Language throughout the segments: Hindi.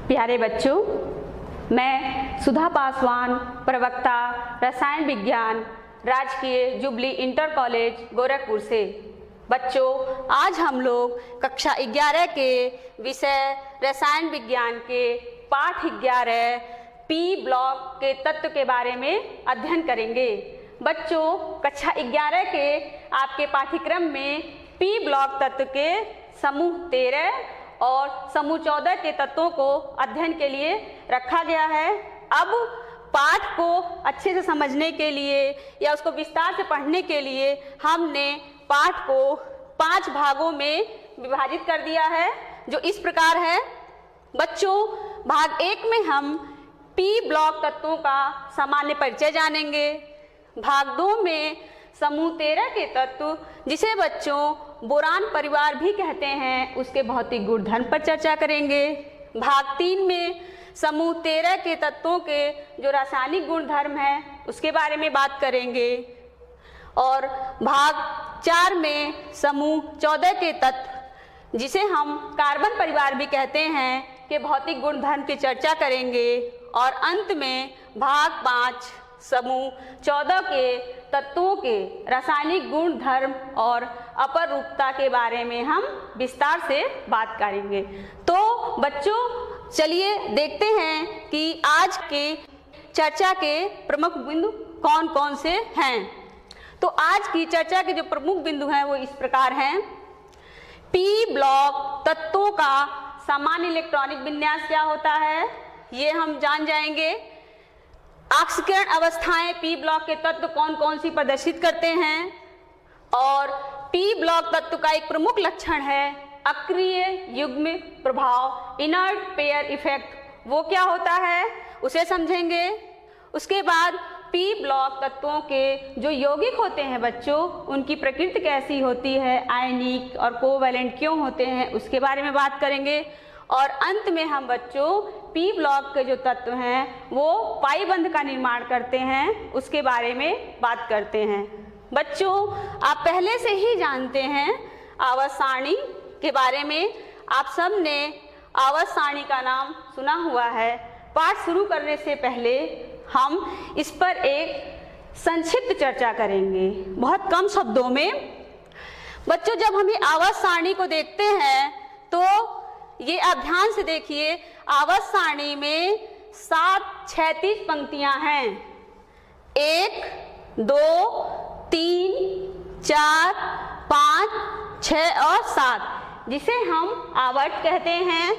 प्यारे बच्चों, मैं सुधा पासवान, प्रवक्ता रसायन विज्ञान, राजकीय जुबली इंटर कॉलेज गोरखपुर से। बच्चों, आज हम लोग कक्षा 11 के विषय रसायन विज्ञान के पाठ 11 पी ब्लॉक के तत्व के बारे में अध्ययन करेंगे। बच्चों, कक्षा 11 के आपके पाठ्यक्रम में पी ब्लॉक तत्व के समूह 13 और समूह 14 के तत्वों को अध्ययन के लिए रखा गया है। अब पाठ को अच्छे से समझने के लिए या उसको विस्तार से पढ़ने के लिए हमने पाठ को 5 भागों में विभाजित कर दिया है, जो इस प्रकार है। बच्चों, भाग 1 में हम पी ब्लॉक तत्वों का सामान्य परिचय जानेंगे। भाग 2 में समूह 13 के तत्व, जिसे बच्चों बोरान परिवार भी कहते हैं, उसके भौतिक गुणधर्म पर चर्चा करेंगे। भाग 3 में समूह 13 के तत्वों के जो रासायनिक गुणधर्म हैं उसके बारे में बात करेंगे। और भाग 4 में समूह 14 के तत्व, जिसे हम कार्बन परिवार भी कहते हैं, के भौतिक गुणधर्म की चर्चा करेंगे। और अंत में भाग 5 समूह 14 के तत्वों के रासायनिक गुण धर्म और अपरूपता के बारे में हम विस्तार से बात करेंगे। तो बच्चों, चलिए देखते हैं कि आज के चर्चा के प्रमुख बिंदु कौन कौन से हैं। तो आज की चर्चा के जो प्रमुख बिंदु हैं वो इस प्रकार हैं। पी ब्लॉक तत्वों का सामान्य इलेक्ट्रॉनिक विन्यास क्या होता है, ये हम जान जाएंगे। ऑक्सीकरण अवस्थाएं पी ब्लॉक के तत्व कौन कौन सी प्रदर्शित करते हैं। और पी ब्लॉक तत्व का एक प्रमुख लक्षण है अक्रिय युग्म प्रभाव, इनर्ट पेयर इफेक्ट, वो क्या होता है उसे समझेंगे। उसके बाद पी ब्लॉक तत्वों के जो यौगिक होते हैं बच्चों, उनकी प्रकृति कैसी होती है, आयनिक और कोवैलेंट क्यों होते हैं, उसके बारे में बात करेंगे। और अंत में हम बच्चों पी ब्लॉक के जो तत्व हैं वो पाई बंध का निर्माण करते हैं, उसके बारे में बात करते हैं। बच्चों, आप पहले से ही जानते हैं आवर्त सारणी के बारे में। आप सब ने आवर्त सारणी का नाम सुना हुआ है। पाठ शुरू करने से पहले हम इस पर एक संक्षिप्त चर्चा करेंगे, बहुत कम शब्दों में। बच्चों, जब हम ये आवर्त सारणी को देखते हैं तो ये आप ध्यान से देखिए, आवर्त सारणी में 7 क्षैतिज पंक्तियां हैं। 1, 2, 3, 4, 5, 6 और 7, जिसे हम आवर्त कहते हैं।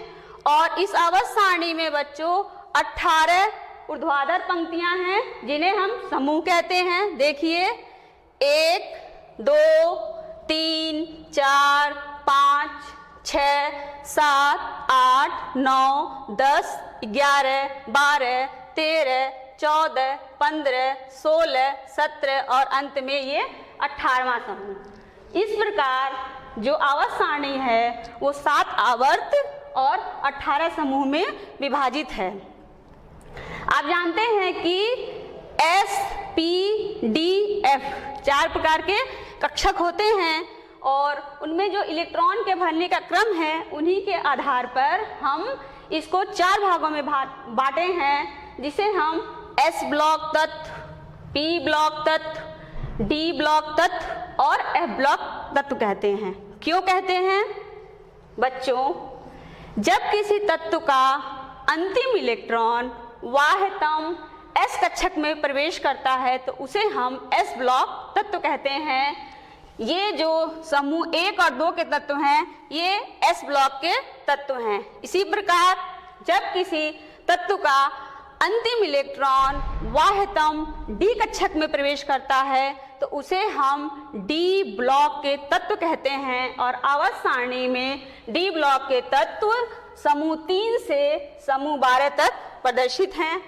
और इस आवर्त सारणी में बच्चों 18 ऊर्ध्वाधर पंक्तियां हैं, जिन्हें हम समूह कहते हैं। देखिए, 1, 2, 3, 4, 5, 6, 7, 8, 9, 10, 11, 12, 13, 14, 15, 16, 17 और अंत में ये 18वां समूह। इस प्रकार जो आवर्त सारणी है वो 7 आवर्त और 18 समूह में विभाजित है। आप जानते हैं कि S, P, D, F 4 प्रकार के कक्षक होते हैं और उनमें जो इलेक्ट्रॉन के भरने का क्रम है, उन्हीं के आधार पर हम इसको 4 भागों में बांटे हैं, जिसे हम S ब्लॉक तत्व, P ब्लॉक तत्व, D ब्लॉक तत्व और F ब्लॉक तत्व कहते हैं। क्यों कहते हैं? बच्चों, जब किसी तत्व का अंतिम इलेक्ट्रॉन वाह्यतम S कक्षक में प्रवेश करता है तो उसे हम S ब्लॉक तत्व कहते हैं। ये जो समूह 1 और 2 के तत्व हैं, ये S ब्लॉक के तत्व हैं। इसी प्रकार जब किसी तत्व का अंतिम इलेक्ट्रॉन वाह्यतम D कक्षक में प्रवेश करता है तो उसे हम D ब्लॉक के तत्व कहते हैं। और आवर्त सारणी में D ब्लॉक के तत्व समूह 3 से समूह 12 तक प्रदर्शित हैं।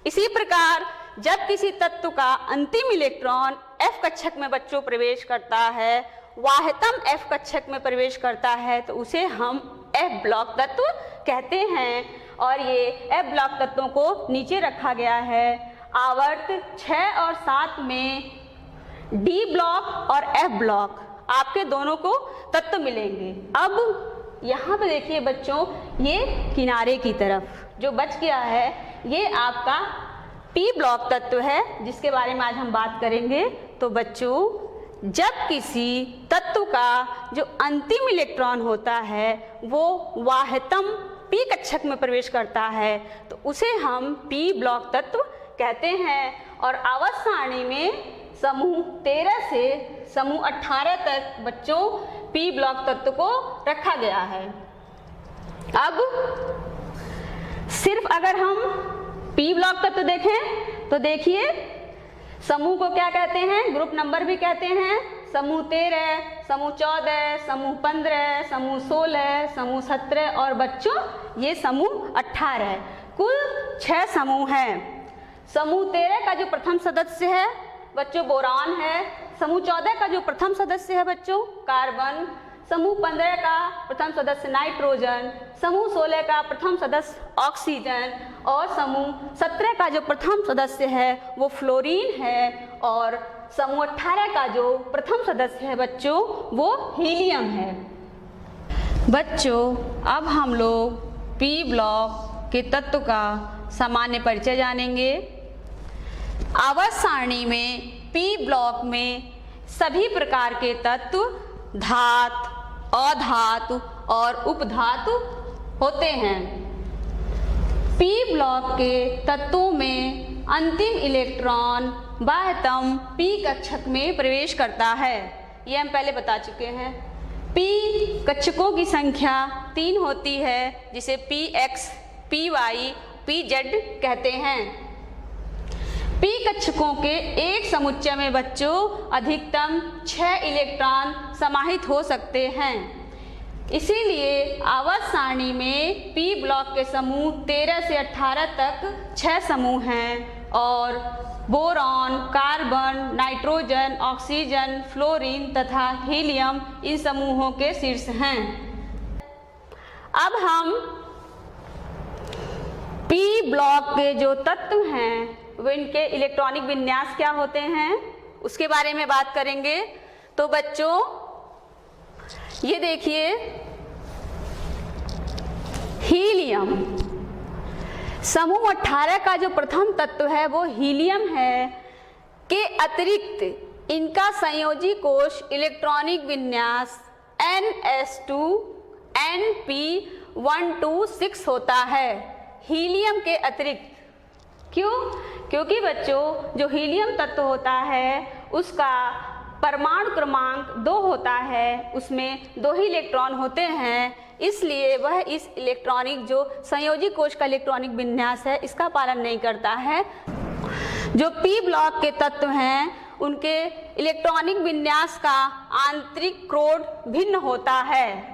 इसी प्रकार जब किसी तत्व का अंतिम इलेक्ट्रॉन F कक्षक में बच्चों प्रवेश करता है, वाह्यतम F कक्षक में प्रवेश करता है, तो उसे हम F ब्लॉक तत्व कहते हैं। और ये F ब्लॉक तत्वों को नीचे रखा गया है। आवर्त 6 और 7 में D ब्लॉक और F ब्लॉक आपके दोनों को तत्व मिलेंगे। अब यहाँ पे देखिए बच्चों, ये किनारे की तरफ जो बच गया है ये आपका पी ब्लॉक तत्व है, जिसके बारे में आज हम बात करेंगे। तो बच्चों, जब किसी तत्व का जो अंतिम इलेक्ट्रॉन होता है वो वाह्यतम पी कक्षक में प्रवेश करता है तो उसे हम पी ब्लॉक तत्व कहते हैं। और आवर्त सारणी में समूह 13 से समूह 18 तक बच्चों पी ब्लॉक तत्व को रखा गया है। अब सिर्फ अगर हम पी ब्लॉक तत्व देखें तो देखिए, समूह को क्या कहते हैं, ग्रुप नंबर भी कहते हैं। समूह 13, समूह 14, समूह 15, समूह 16, समूह 17 और बच्चों ये समूह 18। कुल 6 समूह हैं। समूह 13 का जो प्रथम सदस्य है बच्चों बोरान है। समूह 14 का जो प्रथम सदस्य है बच्चों कार्बन। समूह 15 का प्रथम सदस्य नाइट्रोजन। समूह 16 का प्रथम सदस्य ऑक्सीजन और समूह 17 का जो प्रथम सदस्य है वो फ्लोरीन है। और समूह 18 का जो प्रथम सदस्य है बच्चों वो हीलियम है। बच्चों, अब हम लोग पी ब्लॉक के तत्व का सामान्य परिचय जानेंगे। आवर्त सारणी में पी ब्लॉक में सभी प्रकार के तत्व धातु, अधातु और उपधातु होते हैं। पी ब्लॉक के तत्वों में अंतिम इलेक्ट्रॉन बाह्यतम पी कक्षक में प्रवेश करता है। ये हम पहले बता चुके हैं। पी कक्षकों की संख्या 3 होती है, जिसे px, py, pz कहते हैं। पी कक्षकों के एक समुच्चय में बच्चों अधिकतम 6 इलेक्ट्रॉन समाहित हो सकते हैं। इसीलिए आवर्त सारणी में पी ब्लॉक के समूह 13 से 18 तक 6 समूह हैं और boron, carbon, nitrogen, oxygen, fluorine तथा हीलियम इन समूहों के शीर्ष हैं। अब हम पी ब्लॉक के जो तत्व हैं वो इनके इलेक्ट्रॉनिक विन्यास क्या होते हैं उसके बारे में बात करेंगे। तो बच्चों ये देखिए, हीलियम समूह 18 का जो प्रथम तत्व है वो हीलियम है। के अतिरिक्त इनका संयोजी कोश इलेक्ट्रॉनिक विन्यास ns2 np126 होता है। हीलियम के अतिरिक्त क्यों? क्योंकि बच्चों जो हीलियम तत्व होता है उसका परमाणु क्रमांक 2 होता है, उसमें 2 ही इलेक्ट्रॉन होते हैं, इसलिए वह इस इलेक्ट्रॉनिक जो संयोजी कोश का इलेक्ट्रॉनिक विन्यास है इसका पालन नहीं करता है। जो पी ब्लॉक के तत्व हैं उनके इलेक्ट्रॉनिक विन्यास का आंतरिक क्रोड भिन्न होता है।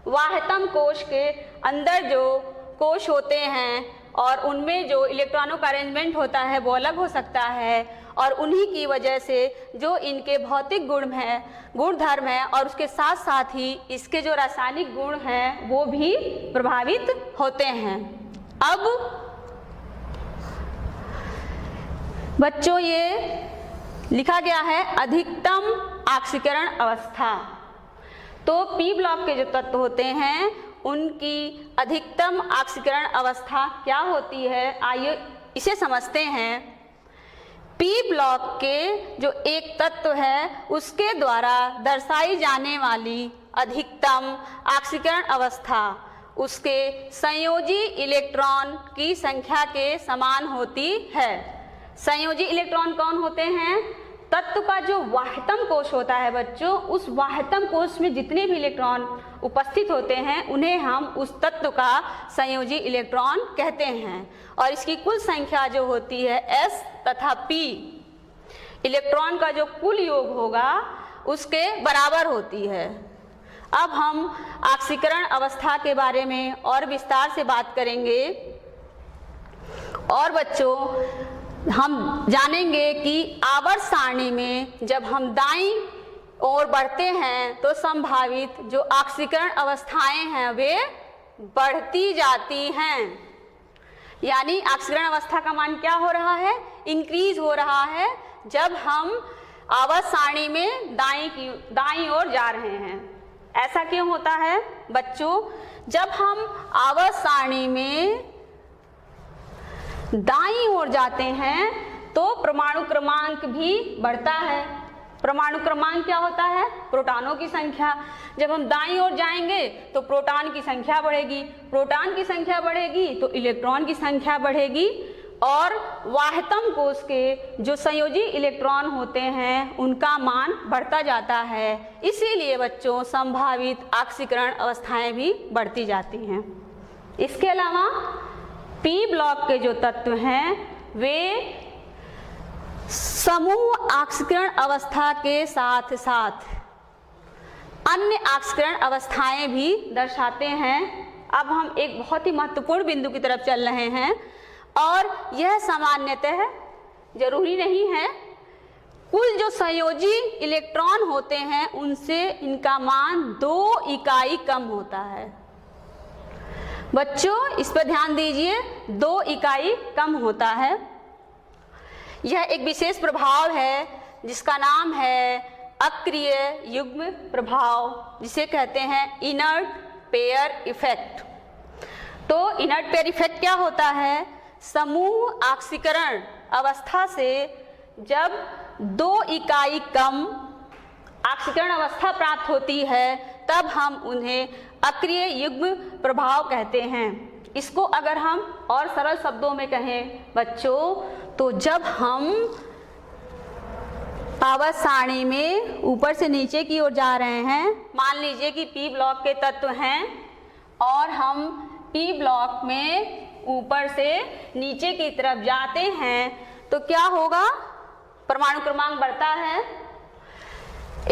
वाह्यतम कोश के अंदर जो कोश होते हैं और उनमें जो इलेक्ट्रॉनों का अरेंजमेंट होता है वो अलग हो सकता है और उन्हीं की वजह से जो इनके भौतिक गुणधर्म है और उसके साथ साथ ही इसके जो रासायनिक गुण हैं वो भी प्रभावित होते हैं। अब बच्चों ये लिखा गया है अधिकतम ऑक्सीकरण अवस्था। तो पी ब्लॉक के जो तत्व होते हैं उनकी अधिकतम ऑक्सीकरण अवस्था क्या होती है, आइए इसे समझते हैं। पी ब्लॉक के जो एक तत्व है उसके द्वारा दर्शाई जाने वाली अधिकतम ऑक्सीकरण अवस्था उसके संयोजी इलेक्ट्रॉन की संख्या के समान होती है। संयोजी इलेक्ट्रॉन कौन होते हैं? तत्व का जो वाह्यतम कोश होता है बच्चों, उस वाह्यतम कोश में जितने भी इलेक्ट्रॉन उपस्थित होते हैं उन्हें हम उस तत्व का संयोजी इलेक्ट्रॉन कहते हैं। और इसकी कुल संख्या जो होती है S तथा P इलेक्ट्रॉन का जो कुल योग होगा उसके बराबर होती है। अब हम ऑक्सीकरण अवस्था के बारे में और विस्तार से बात करेंगे और बच्चों हम जानेंगे कि आवर्त सारणी में जब हम दाईं ओर बढ़ते हैं तो संभावित जो ऑक्सीकरण अवस्थाएं हैं वे बढ़ती जाती हैं। यानी ऑक्सीकरण अवस्था का मान क्या हो रहा है? इंक्रीज हो रहा है जब हम आवर्त सारणी में दाईं ओर जा रहे हैं। ऐसा क्यों होता है बच्चों? जब हम आवर्त सारणी में दाईं ओर जाते हैं तो परमाणु क्रमांक भी बढ़ता है। परमाणु क्रमांक क्या होता है? प्रोटॉनों की संख्या। जब हम दाईं ओर जाएंगे तो प्रोटॉन की संख्या बढ़ेगी, प्रोटॉन की संख्या बढ़ेगी तो इलेक्ट्रॉन की संख्या बढ़ेगी, और वाह्यतम कोश के जो संयोजी इलेक्ट्रॉन होते हैं उनका मान बढ़ता जाता है। इसीलिए बच्चों संभावित ऑक्सीकरण अवस्थाएं भी बढ़ती जाती हैं। इसके अलावा पी ब्लॉक के जो तत्व हैं वे समूह ऑक्सीकरण अवस्था के साथ साथ अन्य ऑक्सीकरण अवस्थाएं भी दर्शाते हैं। अब हम एक बहुत ही महत्वपूर्ण बिंदु की तरफ चल रहे हैं, और यह सामान्यतः जरूरी नहीं है। कुल जो संयोजी इलेक्ट्रॉन होते हैं उनसे इनका मान 2 इकाई कम होता है। बच्चों इस पर ध्यान दीजिए, 2 इकाई कम होता है। यह एक विशेष प्रभाव है जिसका नाम है अक्रिय युग्म प्रभाव, जिसे कहते हैं इनर्ट पेयर इफेक्ट। तो इनर्ट पेयर इफेक्ट क्या होता है? समूह ऑक्सीकरण अवस्था से जब 2 इकाई कम ऑक्सीकरण अवस्था प्राप्त होती है तब हम उन्हें अक्रिय युग्म प्रभाव कहते हैं। इसको अगर हम और सरल शब्दों में कहें बच्चों, तो जब हम आवर्त सारणी में ऊपर से नीचे की ओर जा रहे हैं, मान लीजिए कि पी ब्लॉक के तत्व हैं और हम पी ब्लॉक में ऊपर से नीचे की तरफ जाते हैं तो क्या होगा? परमाणु क्रमांक बढ़ता है,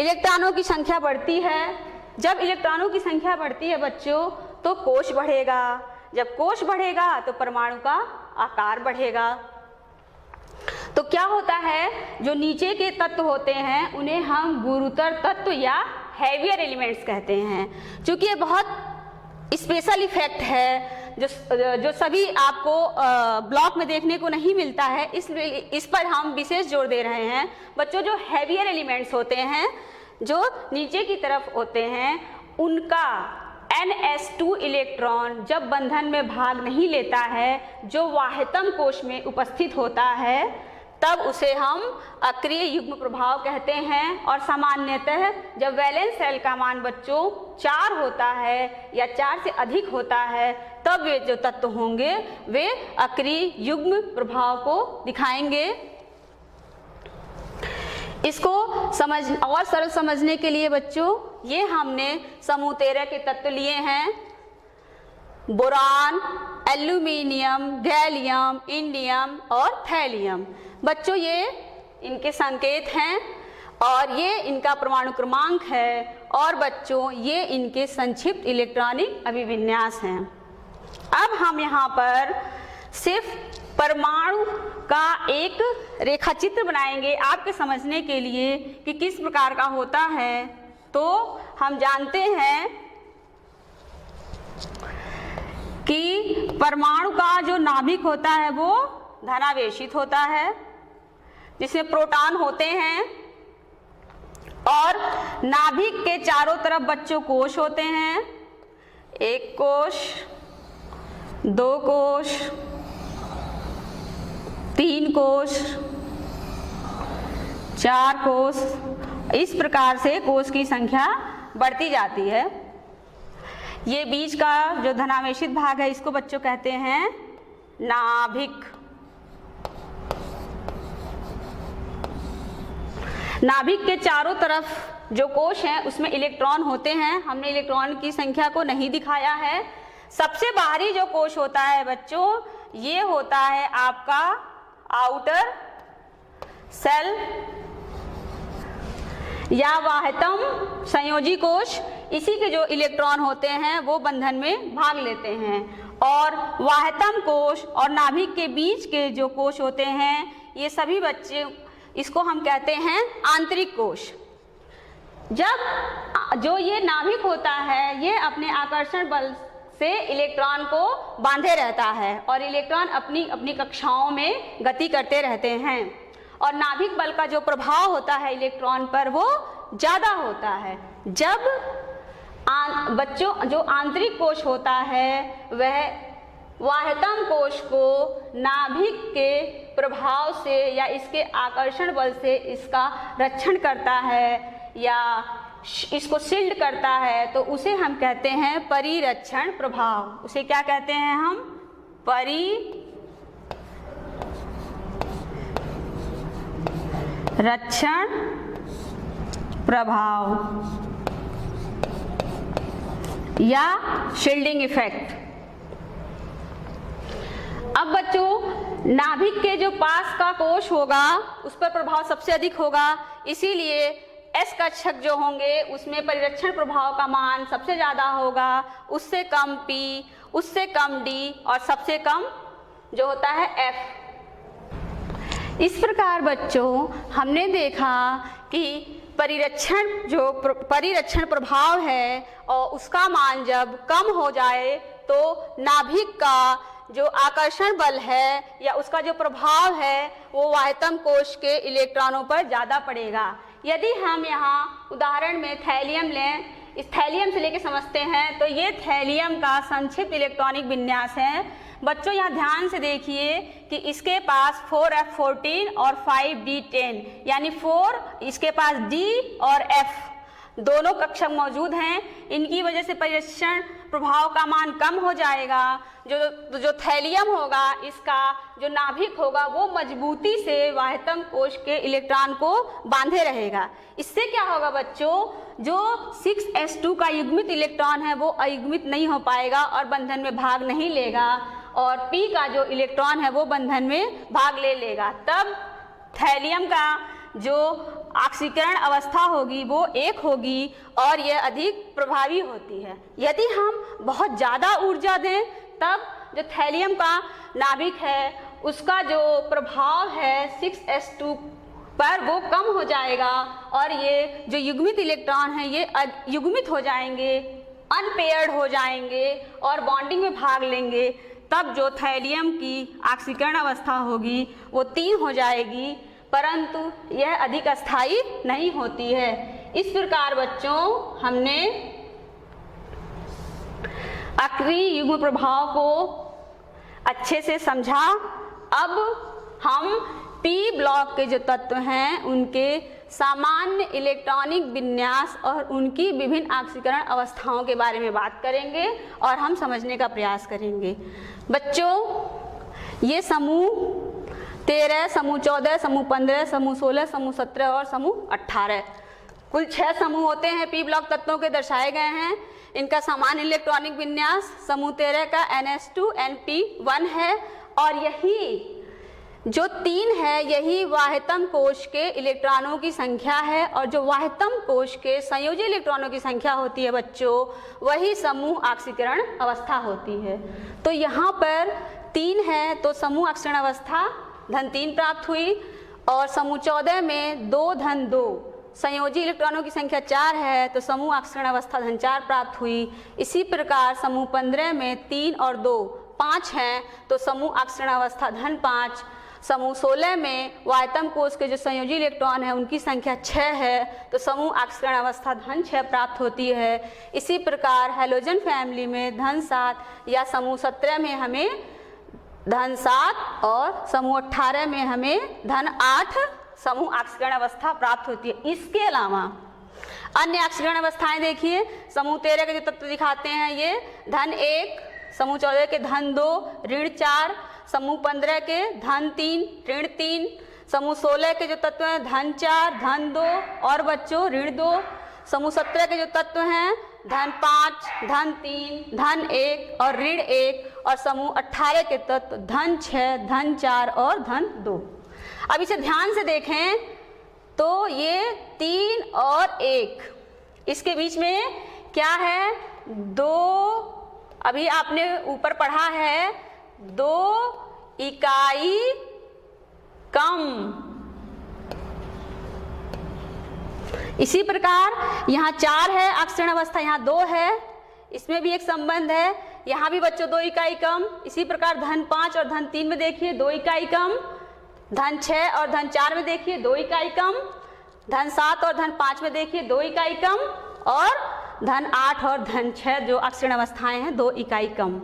इलेक्ट्रॉनों की संख्या बढ़ती है। जब इलेक्ट्रॉनों की संख्या बढ़ती है बच्चों तो कोश बढ़ेगा, जब कोश बढ़ेगा तो परमाणु का आकार बढ़ेगा। तो क्या होता है, जो नीचे के तत्व होते हैं उन्हें हम गुरुतर तत्व या हैवियर एलिमेंट्स कहते हैं। क्योंकि ये बहुत स्पेशल इफेक्ट है जो सभी आपको ब्लॉक में देखने को नहीं मिलता है, इसलिए इस पर हम विशेष जोर दे रहे हैं। बच्चों जो हैवियर एलिमेंट्स होते हैं जो नीचे की तरफ होते हैं उनका NS2 इलेक्ट्रॉन जब बंधन में भाग नहीं लेता है, जो वाह्यतम कोश में उपस्थित होता है, तब उसे हम अक्रिय युग्म प्रभाव कहते हैं। और सामान्यतः जब वैलेंस शेल का मान बच्चों 4 होता है या 4 से अधिक होता है तब वे जो तत्व होंगे वे अक्रिय युग्म प्रभाव को दिखाएंगे। इसको और सरल समझने के लिए बच्चों ये हमने समूह 13 के तत्व लिए हैं: बोरान, एल्यूमिनियम, गैलियम, इंडियम और थैलियम। बच्चों ये इनके संकेत हैं और ये इनका परमाणु क्रमांक है, और बच्चों ये इनके संक्षिप्त इलेक्ट्रॉनिक अभिविन्यास हैं। अब हम यहाँ पर सिर्फ परमाणु का एक रेखाचित्र बनाएंगे आपके समझने के लिए कि किस प्रकार का होता है। तो हम जानते हैं कि परमाणु का जो नाभिक होता है वो धनावेशित होता है, जिसमें प्रोटॉन होते हैं, और नाभिक के चारों तरफ बच्चों कोश होते हैं। 1 कोश, 2 कोश, 3 कोश, 4 कोश। इस प्रकार से कोश की संख्या बढ़ती जाती है। ये बीच का जो धनावेशित भाग है इसको बच्चों कहते हैं नाभिक। नाभिक के चारों तरफ जो कोश हैं उसमें इलेक्ट्रॉन होते हैं। हमने इलेक्ट्रॉन की संख्या को नहीं दिखाया है। सबसे बाहरी जो कोश होता है बच्चों ये होता है आपका आउटर सेल या वाह्यतम संयोजी कोश। इसी के जो इलेक्ट्रॉन होते हैं वो बंधन में भाग लेते हैं, और वाह्यतम कोश और नाभिक के बीच के जो कोश होते हैं ये सभी बच्चे, इसको हम कहते हैं आंतरिक कोश। जब जो ये नाभिक होता है ये अपने आकर्षण बल से इलेक्ट्रॉन को बांधे रहता है और इलेक्ट्रॉन अपनी अपनी कक्षाओं में गति करते रहते हैं, और नाभिक बल का जो प्रभाव होता है इलेक्ट्रॉन पर वो ज़्यादा होता है। जब बच्चों जो आंतरिक कोश होता है वह वाह्यतम कोश को नाभिक के प्रभाव से या इसके आकर्षण बल से इसका रक्षण करता है या इसको शील्ड करता है, तो उसे हम कहते हैं परिरक्षण प्रभाव। उसे क्या कहते हैं हम? परिरक्षण प्रभाव या शील्डिंग इफेक्ट। अब बच्चों नाभिक के जो पास का कोश होगा उस पर प्रभाव सबसे अधिक होगा, इसीलिए एस कक्षक जो होंगे उसमें परिरक्षण प्रभाव का मान सबसे ज़्यादा होगा, उससे कम पी, उससे कम डी और सबसे कम जो होता है एफ। इस प्रकार बच्चों हमने देखा कि परिरक्षण प्रभाव है और उसका मान जब कम हो जाए तो नाभिक का जो आकर्षण बल है या उसका जो प्रभाव है वो वाह्यतम कोश के इलेक्ट्रॉनों पर ज़्यादा पड़ेगा। यदि हम यहाँ उदाहरण में थैलियम लें, इस थैलियम से लेके समझते हैं, तो ये थैलियम का संक्षिप्त इलेक्ट्रॉनिक विन्यास है। बच्चों यहाँ ध्यान से देखिए कि इसके पास 4f14 और 5d10 यानी 4 इसके पास d और f दोनों कक्षक मौजूद हैं। इनकी वजह से परिरक्षण प्रभाव का मान कम हो जाएगा। जो थैलियम होगा इसका जो नाभिक होगा वो मजबूती से वाह्यतम कोश के इलेक्ट्रॉन को बांधे रहेगा। इससे क्या होगा बच्चों, जो 6s2 का युग्मित इलेक्ट्रॉन है वो अयुग्मित नहीं हो पाएगा और बंधन में भाग नहीं लेगा, और p का जो इलेक्ट्रॉन है वो बंधन में भाग ले लेगा। तब थैलियम का जो ऑक्सीकरण अवस्था होगी वो 1 होगी और यह अधिक प्रभावी होती है। यदि हम बहुत ज़्यादा ऊर्जा दें तब जो थैलियम का नाभिक है उसका जो प्रभाव है 6s2 पर वो कम हो जाएगा और ये जो युग्मित इलेक्ट्रॉन हैं ये युग्मित हो जाएंगे, अनपेयर्ड हो जाएंगे और बॉन्डिंग में भाग लेंगे। तब जो थैलियम की ऑक्सीकरण अवस्था होगी वो 3 हो जाएगी, परंतु यह अधिक अस्थायी नहीं होती है। इस प्रकार बच्चों हमने अक्रिय युग्म प्रभाव को अच्छे से समझा। अब हम पी ब्लॉक के जो तत्व हैं उनके सामान्य इलेक्ट्रॉनिक विन्यास और उनकी विभिन्न ऑक्सीकरण अवस्थाओं के बारे में बात करेंगे और हम समझने का प्रयास करेंगे। बच्चों ये समूह 13, समूह 14, समूह 15, समूह 16, समूह 17 और समूह 18 कुल 6 समूह होते हैं पी ब्लॉक तत्वों के दर्शाए गए हैं। इनका सामान्य इलेक्ट्रॉनिक विन्यास समूह 13 का NS2NP1 है और यही जो 3 है यही वाह्यतम कोश के इलेक्ट्रॉनों की संख्या है, और जो वाह्यतम कोश के संयोजी इलेक्ट्रॉनों की संख्या होती है बच्चों वही समूह ऑक्सीकरण अवस्था होती है। तो यहाँ पर 3 है तो समूह ऑक्सीकरण अवस्था (3) प्राप्त हुई, और समूह 14 में 2-2 संयोजी इलेक्ट्रॉनों की संख्या 4 है तो समूह ऑक्सीकरण अवस्था (4) प्राप्त हुई। इसी प्रकार समूह 15 में 3 और 2 5 हैं तो समूह ऑक्सीकरण अवस्था (5). समूह 16 में वाह्यतम कोश के जो संयोजी इलेक्ट्रॉन है उनकी संख्या 6 है तो समूह ऑक्सीकरण अवस्था (6) प्राप्त होती है। इसी प्रकार हैलोजन फैमिली में (7) या समूह 17 में हमें (7) और समूह 18 में हमें (8) समूह ऑक्सीकरण अवस्था प्राप्त होती है। इसके अलावा अन्य ऑक्सीकरण अवस्थाएं देखिए, समूह 13 के जो तत्व दिखाते हैं ये (1), समूह 14 के (2), (4), समूह 15 के (3), (3), समूह 16 के जो तत्व हैं (4), (2) और बच्चों (2), समूह 17 के जो तत्व हैं (5), (3), (1) और (1), और समूह 18 के तत्व (6), (4) और (2). अब इसे ध्यान से देखें तो ये 3 और 1 इसके बीच में क्या है, 2, अभी आपने ऊपर पढ़ा है 2 इकाई कम। इसी प्रकार यहाँ 4 है ऑक्सीकरण अवस्था, यहाँ 2 है, इसमें भी एक संबंध है। यहाँ भी बच्चों 2 इकाई कम। इसी प्रकार (5) और (3) में देखिए 2 इकाई कम, (6) और (4) में देखिए 2 इकाई कम, (7) और (5) में देखिए 2 इकाई कम, और धन 8 और धन 6 जो ऑक्सीजन अवस्थाएं हैं 2 इकाई कम।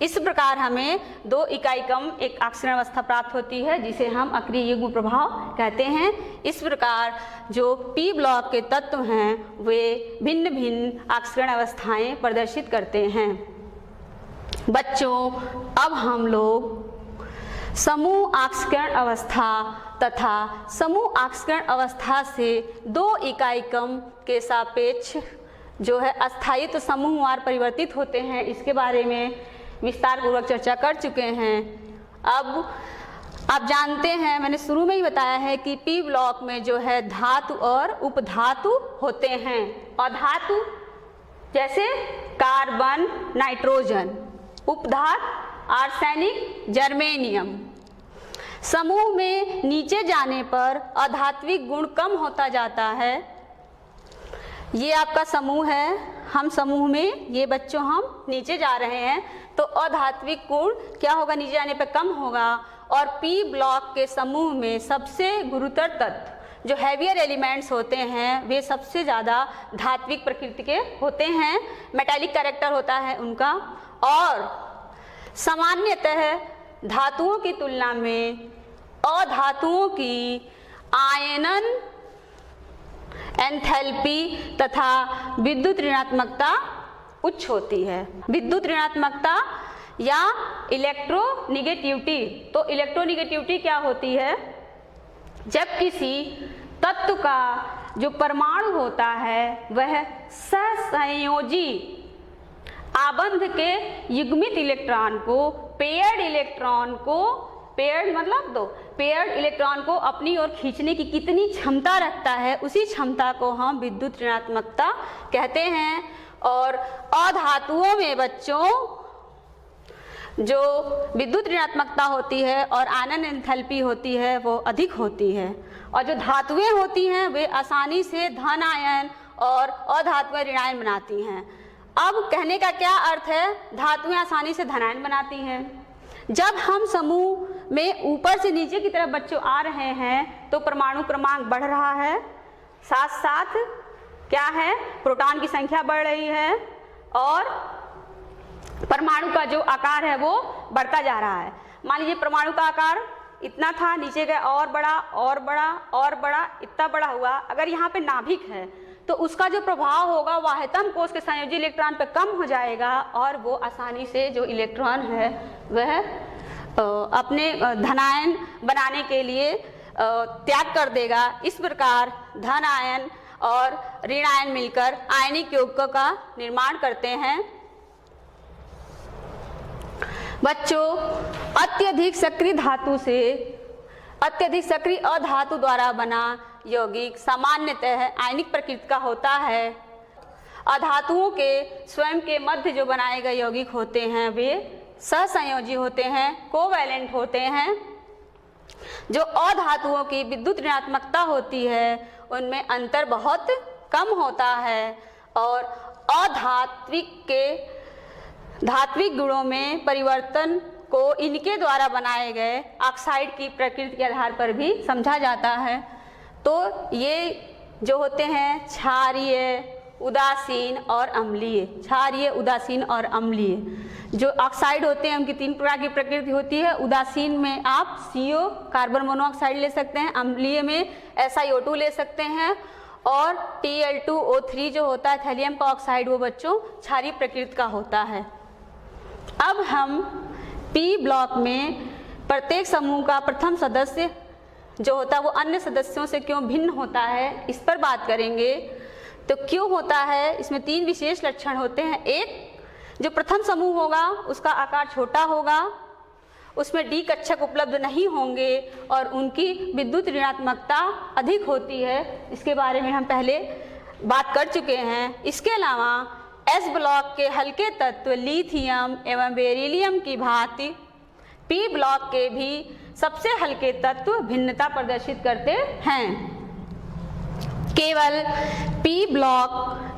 इस प्रकार हमें 2 इकाई कम एक ऑक्सीजन अवस्था प्राप्त होती है जिसे हम अक्रिय युग्म प्रभाव कहते हैं। इस प्रकार जो पी ब्लॉक के तत्व हैं वे भिन्न भिन्न ऑक्सीजन अवस्थाएं प्रदर्शित करते हैं। बच्चों, अब हम लोग समूह ऑक्सीकरण अवस्था तथा समूह ऑक्सीकरण अवस्था से 2 इकाई कम के सापेक्ष जो है अस्थायित्व समूहवार परिवर्तित होते हैं, इसके बारे में विस्तार पूर्वक चर्चा कर चुके हैं। अब आप जानते हैं, मैंने शुरू में ही बताया है कि पी ब्लॉक में जो है धातु और उपधातु होते हैं। अधातु जैसे कार्बन, नाइट्रोजन, उपधातु आर्सेनिक, जर्मेनियम। समूह में नीचे जाने पर अधात्विक गुण कम होता जाता है। ये आपका समूह है, हम समूह में ये बच्चों हम नीचे जा रहे हैं तो अधात्विक गुण क्या होगा, नीचे जाने पर कम होगा। और पी ब्लॉक के समूह में सबसे गुरुतर तत्व जो हैवियर एलिमेंट्स होते हैं वे सबसे ज़्यादा धात्विक प्रकृति के होते हैं, मेटालिक कैरेक्टर होता है उनका। और सामान्यतः धातुओं की तुलना में अधातुओं की आयनन, एंथैल्पी तथा विद्युत ऋणात्मकता उच्च होती है। विद्युत ऋणात्मकता या इलेक्ट्रोनिगेटिविटी। तो इलेक्ट्रोनिगेटिविटी क्या होती है, जब किसी तत्व का जो परमाणु होता है वह सहसंयोजी आबंध के युग्मित इलेक्ट्रॉन को, पेयर्ड इलेक्ट्रॉन को, पेयर्ड मतलब दो, पेयर्ड इलेक्ट्रॉन को अपनी ओर खींचने की कितनी क्षमता रखता है, उसी क्षमता को हम विद्युत ऋणात्मकता कहते हैं। और अधातुओं में बच्चों जो विद्युत ऋणात्मकता होती है और आयनन एंथैल्पी होती है वो अधिक होती है। और जो धातुएं होती हैं वे आसानी से धन आयन और अधातुएं ऋणायन बनाती हैं। अब कहने का क्या अर्थ है, धातुएं आसानी से धनायन बनाती हैं। जब हम समूह में ऊपर से नीचे की तरफ बच्चों आ रहे हैं तो परमाणु क्रमांक बढ़ रहा है, साथ साथ क्या है, प्रोटॉन की संख्या बढ़ रही है और परमाणु का जो आकार है वो बढ़ता जा रहा है। मान लीजिए परमाणु का आकार इतना था, नीचे गया और बड़ा और बड़ा और बड़ा, इतना बड़ा हुआ। अगर यहाँ पे नाभिक है तो उसका जो प्रभाव होगा वाह्यतम कोश के संयोजी इलेक्ट्रॉन पे कम हो जाएगा और वो आसानी से जो इलेक्ट्रॉन है वह अपने धनायन बनाने के लिए त्याग कर देगा। इस प्रकार धन आयन और ऋण आयन मिलकर आयनिक यौगिकों का निर्माण करते हैं। बच्चों, अत्यधिक सक्रिय धातु से अत्यधिक सक्रिय अधातु द्वारा बना यौगिक सामान्यतः आयनिक प्रकृति का होता है। अधातुओं के स्वयं के मध्य जो बनाए गए यौगिक होते हैं वे सहसंयोजी होते हैं, कोवैलेंट होते हैं। जो अधातुओं की विद्युत ऋणात्मकता होती है उनमें अंतर बहुत कम होता है और अधात्विक के धात्विक गुणों में परिवर्तन को इनके द्वारा बनाए गए ऑक्साइड की प्रकृति के आधार पर भी समझा जाता है। तो ये जो होते हैं क्षारीय, उदासीन और अम्लीय, क्षारीय, उदासीन और अम्लीय जो ऑक्साइड होते हैं उनकी 3 प्रकार की प्रकृति होती है। उदासीन में आप CO कार्बन मोनोऑक्साइड ले सकते हैं, अम्लीय में SiO2 ले सकते हैं और Tl2O3 जो होता है थैलियम का ऑक्साइड वो बच्चों क्षारीय प्रकृति का होता है। अब हम पी ब्लॉक में प्रत्येक समूह का प्रथम सदस्य जो होता है वो अन्य सदस्यों से क्यों भिन्न होता है इस पर बात करेंगे। तो क्यों होता है, इसमें 3 विशेष लक्षण होते हैं। एक, जो प्रथम समूह होगा उसका आकार छोटा होगा, उसमें डी कक्षक उपलब्ध नहीं होंगे और उनकी विद्युत ऋणात्मकता अधिक होती है। इसके बारे में हम पहले बात कर चुके हैं। इसके अलावा एस ब्लॉक के हल्के तत्व लिथियम एवं बेरिलियम की भांति पी ब्लॉक के भी सबसे हल्के तत्व भिन्नता प्रदर्शित करते हैं। केवल पी ब्लॉक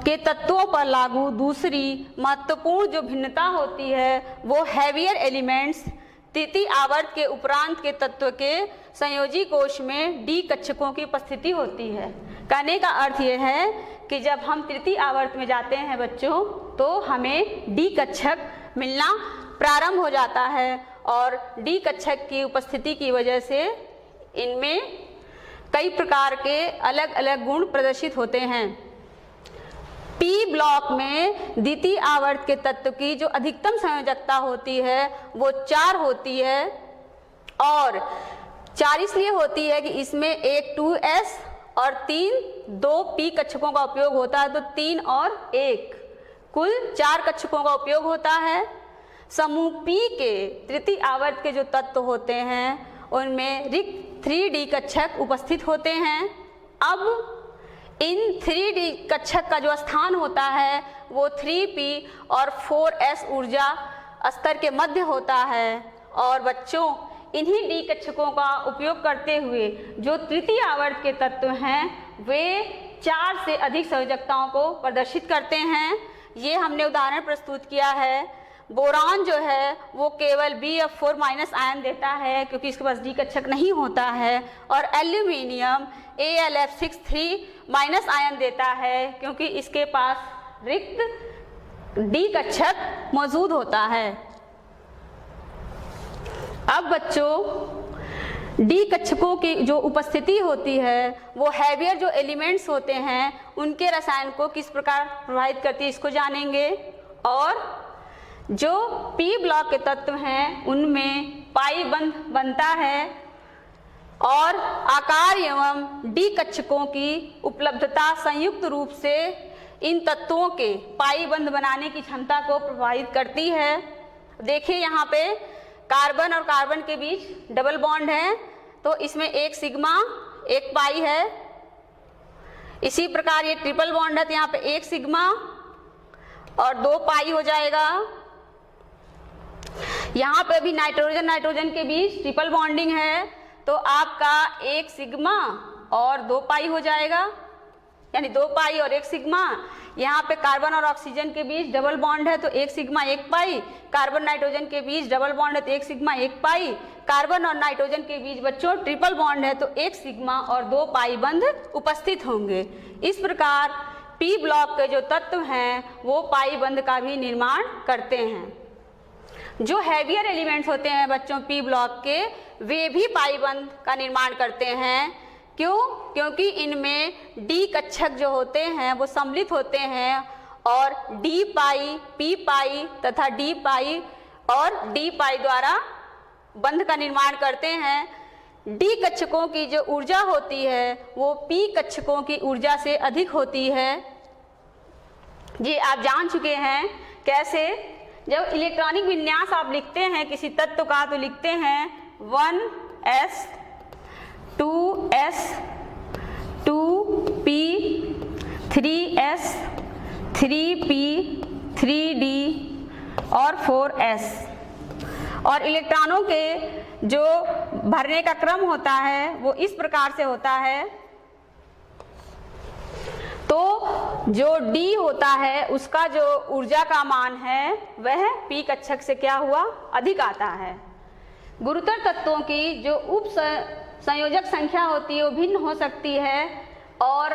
के तत्वों पर लागू दूसरी महत्वपूर्ण जो भिन्नता होती है वो हैवियर एलिमेंट्स तृतीय आवर्त के उपरांत के तत्व के संयोजी कोश में डी कक्षकों की उपस्थिति होती है। कहने का अर्थ ये है कि जब हम तृतीय आवर्त में जाते हैं बच्चों, तो हमें डी कक्षक मिलना प्रारंभ हो जाता है और डी कक्षक की उपस्थिति की वजह से इनमें कई प्रकार के अलग अलग गुण प्रदर्शित होते हैं। पी ब्लॉक में द्वितीय आवर्त के तत्व की जो अधिकतम संयोजकता होती है वो 4 होती है, और 4 इसलिए होती है कि इसमें एक 2s और 2 पी कक्षकों का उपयोग होता है, तो 3 और 1 कुल 4 कक्षकों का उपयोग होता है। समूह P के तृतीय आवर्त के जो तत्व होते हैं उनमें रिक्त 3D कक्षक उपस्थित होते हैं। अब इन 3D कक्षक का जो स्थान होता है वो 3p और 4s ऊर्जा स्तर के मध्य होता है, और बच्चों इन्हीं डी कक्षकों का उपयोग करते हुए जो तृतीय आवर्त के तत्व हैं वे 4 से अधिक संयोजकताओं को प्रदर्शित करते हैं। ये हमने उदाहरण प्रस्तुत किया है। बोरान जो है वो केवल Bf4- आयन देता है क्योंकि इसके पास डी कक्षक नहीं होता है, और एल्यूमिनियम Alf6- आयन देता है क्योंकि इसके पास रिक्त डी कक्षक मौजूद होता है। अब बच्चों डी कक्षकों की जो उपस्थिति होती है वो हैवियर जो एलिमेंट्स होते हैं उनके रसायन को किस प्रकार प्रभावित करती है इसको जानेंगे, और जो पी ब्लॉक के तत्व हैं उनमें पाई बंध बनता है, और आकार एवं डी कक्षकों की उपलब्धता संयुक्त रूप से इन तत्वों के पाई बंध बनाने की क्षमता को प्रभावित करती है। देखिए यहाँ पे कार्बन और कार्बन के बीच डबल बॉन्ड है, तो इसमें एक सिग्मा एक पाई है। इसी प्रकार ये ट्रिपल बॉन्ड है, तो यहाँ पे एक सिग्मा और 2 पाई हो जाएगा। यहाँ पे भी नाइट्रोजन नाइट्रोजन के बीच ट्रिपल बॉन्डिंग है, तो आपका एक सिग्मा और 2 पाई हो जाएगा, यानी 2 पाई और 1 सिग्मा। यहाँ पे कार्बन और ऑक्सीजन के बीच डबल बॉन्ड है, तो 1 सिग्मा 1 पाई। कार्बन नाइट्रोजन के बीच डबल बॉन्ड है तो 1 सिग्मा 1 पाई। कार्बन और नाइट्रोजन के बीच बच्चों ट्रिपल बॉन्ड है तो 1 सिग्मा और 2 पाई बंध उपस्थित होंगे। इस प्रकार पी ब्लॉक के जो तत्व हैं वो पाई बंध का भी निर्माण करते हैं। जो हैवियर एलिमेंट्स होते हैं बच्चों पी ब्लॉक के, वे भी पाई बंध का निर्माण करते हैं। क्यों? क्योंकि इनमें डी कक्षक जो होते हैं वो सम्मिलित होते हैं, और डी पाई, पी पाई तथा डी पाई और डी पाई द्वारा बंध का निर्माण करते हैं। डी कक्षकों की जो ऊर्जा होती है वो पी कक्षकों की ऊर्जा से अधिक होती है। ये आप जान चुके हैं। कैसे? जब इलेक्ट्रॉनिक विन्यास आप लिखते हैं किसी तत्व का तो लिखते हैं 1s 2s 2p 3s 3p 3d और 4s, और इलेक्ट्रॉनों के जो भरने का क्रम होता है वो इस प्रकार से होता है। तो जो D होता है उसका जो ऊर्जा का मान है वह P कक्षक से क्या हुआ? अधिक आता है। गुरुतर तत्वों की जो उप संयोजक संख्या होती है वो भिन्न हो सकती है, और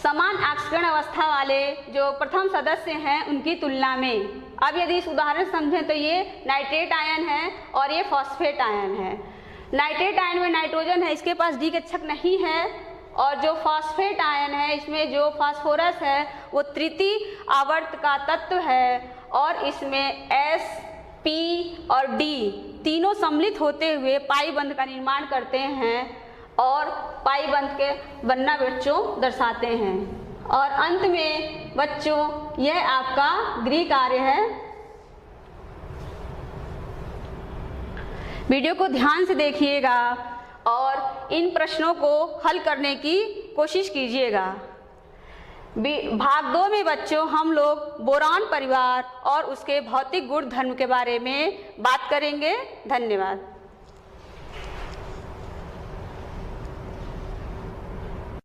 समान ऑक्सीकरण अवस्था वाले जो प्रथम सदस्य हैं उनकी तुलना में। अब यदि इस उदाहरण समझें तो ये नाइट्रेट आयन है और ये फॉस्फेट आयन है। नाइट्रेट आयन में नाइट्रोजन है, इसके पास डी कक्षक नहीं है, और जो फॉस्फेट आयन है इसमें जो फास्फोरस है वो तृतीय आवर्त का तत्व है, और इसमें S, P और D तीनों सम्मिलित होते हुए पाई बंध का निर्माण करते हैं, और पाई बंध के बनना बच्चों दर्शाते हैं। और अंत में बच्चों यह आपका गृह कार्य है। वीडियो को ध्यान से देखिएगा और इन प्रश्नों को हल करने की कोशिश कीजिएगा। भाग 2 में बच्चों हम लोग बोरान परिवार और उसके भौतिक गुण धर्म के बारे में बात करेंगे। धन्यवाद।